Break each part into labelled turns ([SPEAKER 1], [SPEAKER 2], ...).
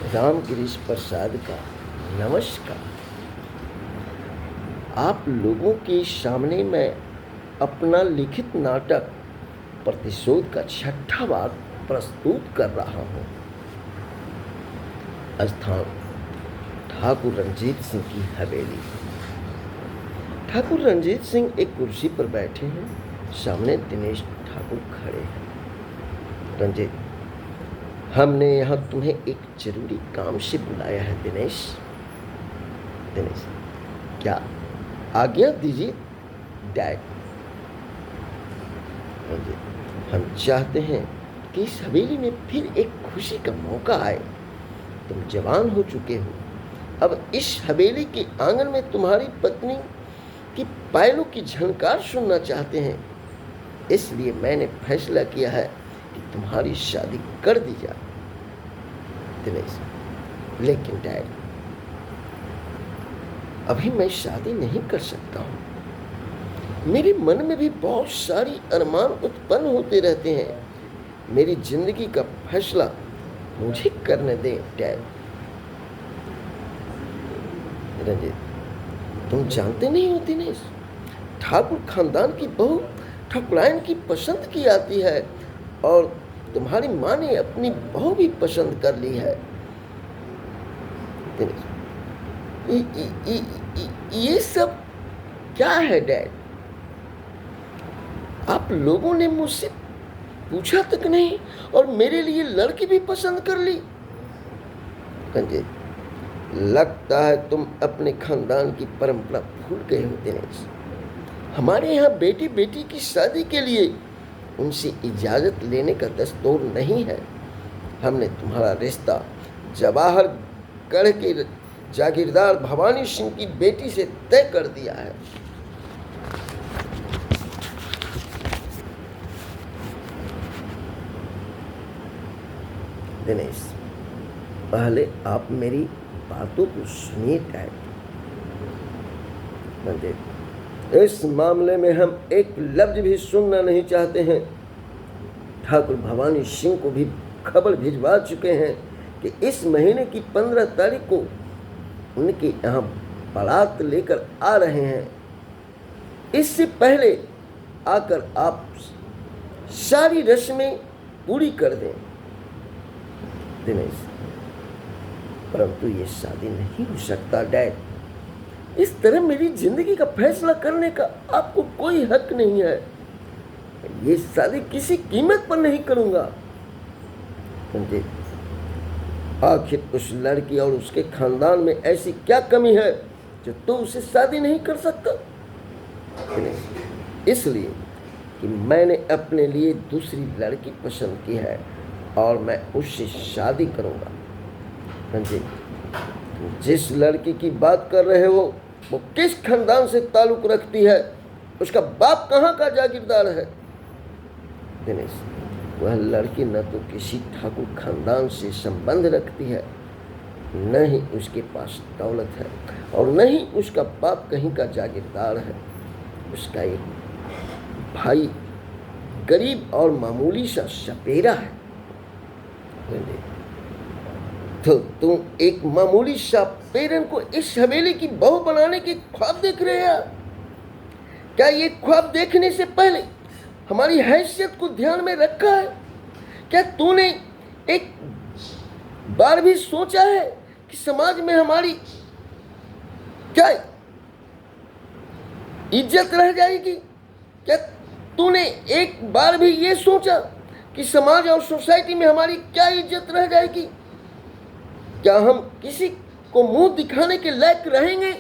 [SPEAKER 1] रामगिरीश प्रसाद का नमस्कार। आप लोगों के सामने मैं अपना लिखित नाटक प्रतिशोध का 6ठा भाग प्रस्तुत कर रहा हूँ। स्थान ठाकुर रंजीत सिंह की हवेली। ठाकुर रंजीत सिंह एक कुर्सी पर बैठे हैं, सामने दिनेश ठाकुर खड़े हैं। रंजीत, हमने यहाँ तुम्हें एक जरूरी काम से बुलाया है। दिनेश, क्या आज्ञा दीजिए डैड। हम चाहते हैं कि इस हवेली में फिर एक खुशी का मौका आए। तुम जवान हो चुके हो, अब इस हवेली के आंगन में तुम्हारी पत्नी की पायलों की झनकार सुनना चाहते हैं। इसलिए मैंने फैसला किया है कि तुम्हारी शादी कर दी जाए। दिनेश, लेकिन डैड, अभी मैं शादी नहीं कर सकता हूं। मेरे मन में भी बहुत सारी अरमान उत्पन्न होते रहते हैं। मेरी जिंदगी का फैसला मुझे करने दें डैड। रंजीत, तुम जानते नहीं हो दिनेश, ठाकुर खानदान की बहू ठाकुरायन की पसंद की आती है और तुम्हारी माँ ने अपनी बहू भी पसंद कर ली है। ये सब क्या है डैड? आप लोगों ने मुझसे पूछा तक नहीं और मेरे लिए लड़की भी पसंद कर ली। रंजीत, लगता है तुम अपने खानदान की परंपरा भूल गए हो दिनेश। हमारे यहाँ बेटी बेटी की शादी के लिए उनसे इजाज़त लेने का दस्तूर नहीं है। हमने तुम्हारा रिश्ता जवाहर गढ़ के जागीरदार भवानी सिंह की बेटी से तय कर दिया है। दिनेश, पहले आप मेरी बातों को सुनिए डैड। इस मामले में हम एक लफ्ज भी सुनना नहीं चाहते हैं। ठाकुर भवानी सिंह को भी खबर भिजवा चुके हैं कि इस महीने की 15 तारीख को उनके यहाँ बारात लेकर आ रहे हैं। इससे पहले आकर आप सारी रस्में पूरी कर दें। दिनेश, परंतु ये शादी नहीं हो सकता डैड। इस तरह मेरी जिंदगी का फैसला करने का आपको कोई हक नहीं है। ये शादी किसी कीमत पर नहीं करूंगा। आखिर उस लड़की और उसके खानदान में ऐसी क्या कमी है जो तू उससे शादी नहीं कर सकता? इसलिए कि मैंने अपने लिए दूसरी लड़की पसंद की है और मैं उससे शादी करूंगा। रंजीत, जिस लड़की की बात कर रहे हो वो किस खानदान से ताल्लुक रखती है? उसका बाप कहाँ का जागीरदार है? दिनेश, वह लड़की न तो किसी ठाकुर खानदान से संबंध रखती है, न ही उसके पास दौलत है और न ही उसका बाप कहीं का जागीरदार है। उसका एक भाई गरीब और मामूली सा सपेरा है। तो तुम एक मामूली सा पेरन को इस हवेली की बहू बनाने के ख्वाब देख रहे हैं? क्या ये ख्वाब देखने से पहले हमारी हैसियत को ध्यान में रखा है? क्या तूने एक बार भी सोचा है कि समाज में हमारी क्या इज्जत रह जाएगी? क्या तूने एक बार भी ये सोचा कि समाज और सोसाइटी में हमारी क्या इज्जत रह जाएगी? क्या हम किसी को मुंह दिखाने के लायक रहेंगे?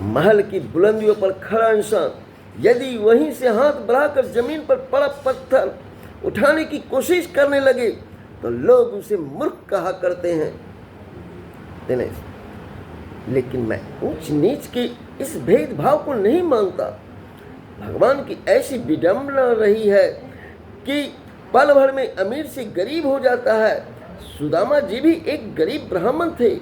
[SPEAKER 1] महल की बुलंदियों पर खड़ा इंसान यदि वहीं से हाथ बढ़ाकर जमीन पर पड़ा पत्थर उठाने की कोशिश करने लगे तो लोग उसे मूर्ख कहा करते हैं। दिनेश, लेकिन मैं ऊंच नीच के इस भेदभाव को नहीं मानता। भगवान की ऐसी विडंबना रही है कि पल भर में अमीर से गरीब हो जाता है। सुदामा जी भी एक गरीब ब्राह्मण थे।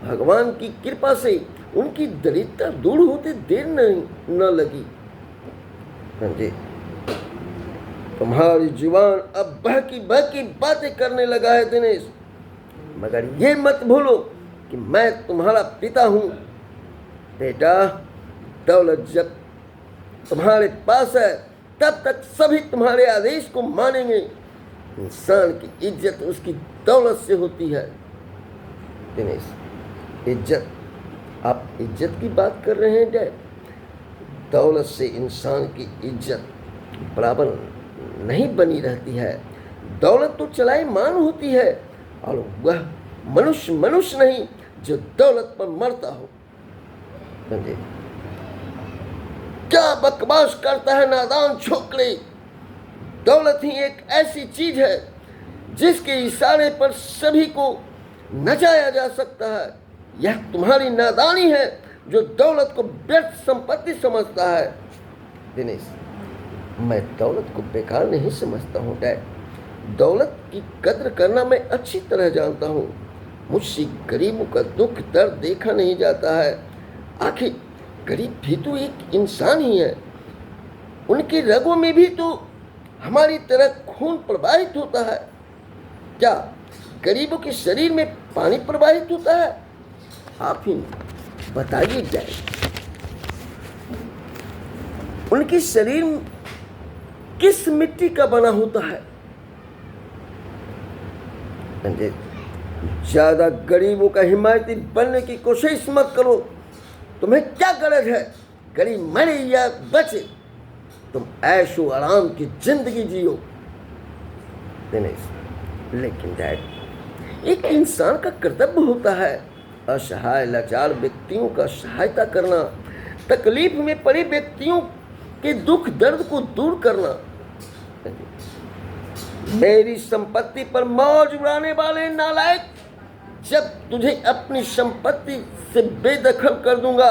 [SPEAKER 1] भगवान की कृपा से उनकी दरिद्रता दूर होते देर न लगी। तुम्हारी जुबान अब बहकी बातें करने लगा है दिनेश, मगर ये मत भूलो कि मैं तुम्हारा पिता हूँ। बेटा, दौलत जब तुम्हारे पास है तब तक सभी तुम्हारे आदेश को मानेंगे। इंसान की इज्जत उसकी दौलत से होती है। दिनेश, इज्जत, आप इज्जत की बात कर रहे हैं डैड? दौलत से इंसान की इज्जत बराबर नहीं बनी रहती है। दौलत तो चलायमान होती है, और वह मनुष्य नहीं जो दौलत पर मरता हो। समझे? क्या बकवास करता है नादान छोकरे। दौलत ही एक ऐसी चीज है जिसके इशारे पर सभी को नचाया जा सकता है। यह तुम्हारी नादानी है जो दौलत को व्यर्थ संपत्ति समझता है। दिनेश, मैं दौलत को बेकार नहीं समझता हूँ डैड। दौलत की कद्र करना मैं अच्छी तरह जानता हूँ। मुझसे गरीबों का दुख दर्द देखा नहीं जाता है। आखिर गरीब भी तो एक इंसान ही है। उनकी रगों में भी तो हमारी तरह खून प्रवाहित होता है। क्या गरीबों के शरीर में पानी प्रवाहित होता है? आप ही बताइए डैड, उनके शरीर किस मिट्टी का बना होता है? ज्यादा गरीबों का हिमायती बनने की कोशिश मत करो। तुम्हें क्या गरज है गरीब मरे या बचे? तुम ऐशो आराम की जिंदगी जियो। दिनेश, लेकिन डैड, एक इंसान का कर्तव्य होता है असहाय लाचार व्यक्तियों का सहायता करना, तकलीफ में पड़े व्यक्तियों के दुख दर्द को दूर करना। मेरी संपत्ति पर मौज उड़ाने वाले नालायक, जब तुझे अपनी संपत्ति से बेदखल कर दूंगा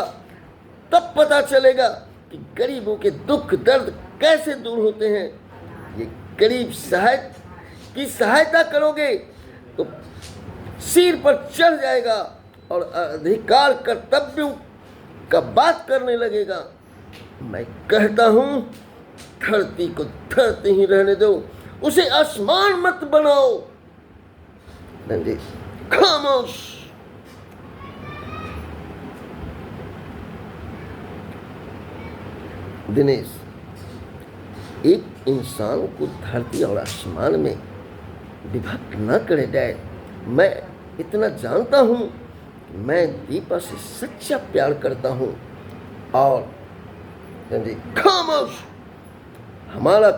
[SPEAKER 1] तब पता चलेगा कि गरीबों के दुख दर्द कैसे दूर होते हैं। ये गरीब की सहायता करोगे तो सिर पर चढ़ जाएगा और अधिकार कर्तव्यों का बात करने लगेगा। मैं कहता हूं, धरती को धरती ही रहने दो, उसे आसमान मत बनाओ। खामोश। दिनेश, एक इंसान को धरती और आसमान में विभक्त न करे डैड। मैं इतना जानता हूं कि मैं दीपा से सच्चा प्यार करता हूं। और खामोश, हमारा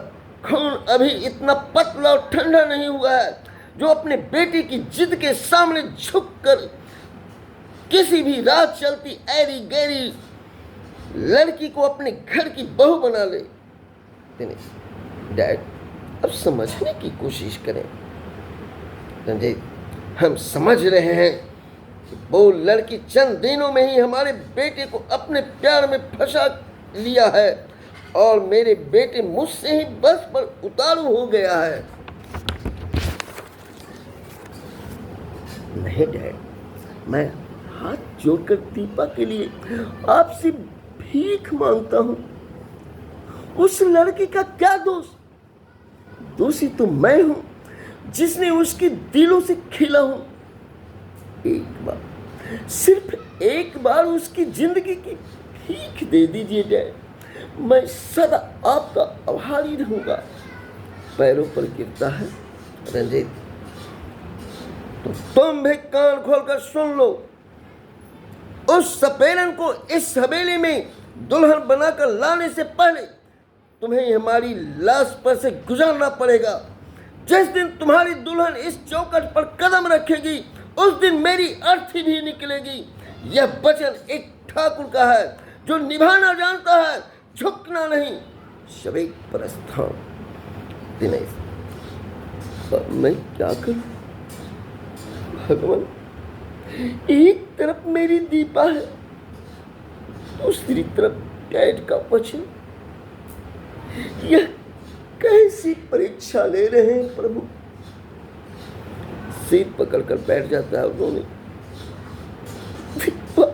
[SPEAKER 1] खून अभी इतना पतला और ठंडा नहीं हुआ है जो अपने बेटे की जिद के सामने झुककर किसी भी रात चलती ऐरी गैरी लड़की को अपने घर की बहू बना ले। दिनेश, डैड, अब समझने की कोशिश करें। संजय, हम समझ रहे हैं कि वो लड़की चंद दिनों में ही हमारे बेटे को अपने प्यार में फंसा लिया है और मेरे बेटे मुझसे ही बस पर उतारू हो गया है। नहीं डैड, मैं हाथ जोड़कर दीपा के लिए आपसे भीख मांगता हूं। उस लड़की का क्या दोष? दोषी तो मैं हूं जिसने उसके दिलों से खेला हूं। एक बार, सिर्फ एक बार उसकी जिंदगी की भीख दे दीजिए डैड। मैं सदा आपका आभारी रहूंगा। पैरों पर गिरता है रंजीत, तो तुम भी कान खोलकर सुन लो। उस सपेरन को इस हवेली में दुल्हन बनाकर लाने से पहले तुम्हें हमारी लाश पर से गुजरना पड़ेगा। जिस दिन तुम्हारी दुल्हन इस चौखट पर कदम रखेगी उस दिन मेरी अर्थी भी निकलेगी। यह वचन एक ठाकुर का है जो निभाना जानता है, झुकना नहीं। शबे प्रस्थान। दिनेश, पर मैं क्या करूं भगवान? एक तरफ मेरी दीपा है, दूसरी तरफ डैड का वचन। यह कैसी परीक्षा ले रहे हैं प्रभु? सीट पकड़कर बैठ जाता है उन्होंने। दीपा,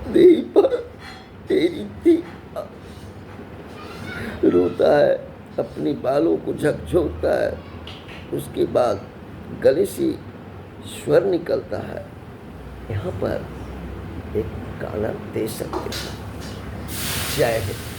[SPEAKER 1] दीपा, तेरी दीपा। रोता है अपनी बालों को झकझोरता है, उसके बाद गले से स्वर निकलता है। यहाँ पर एक गाना दे सकते हैं। जय हिंद।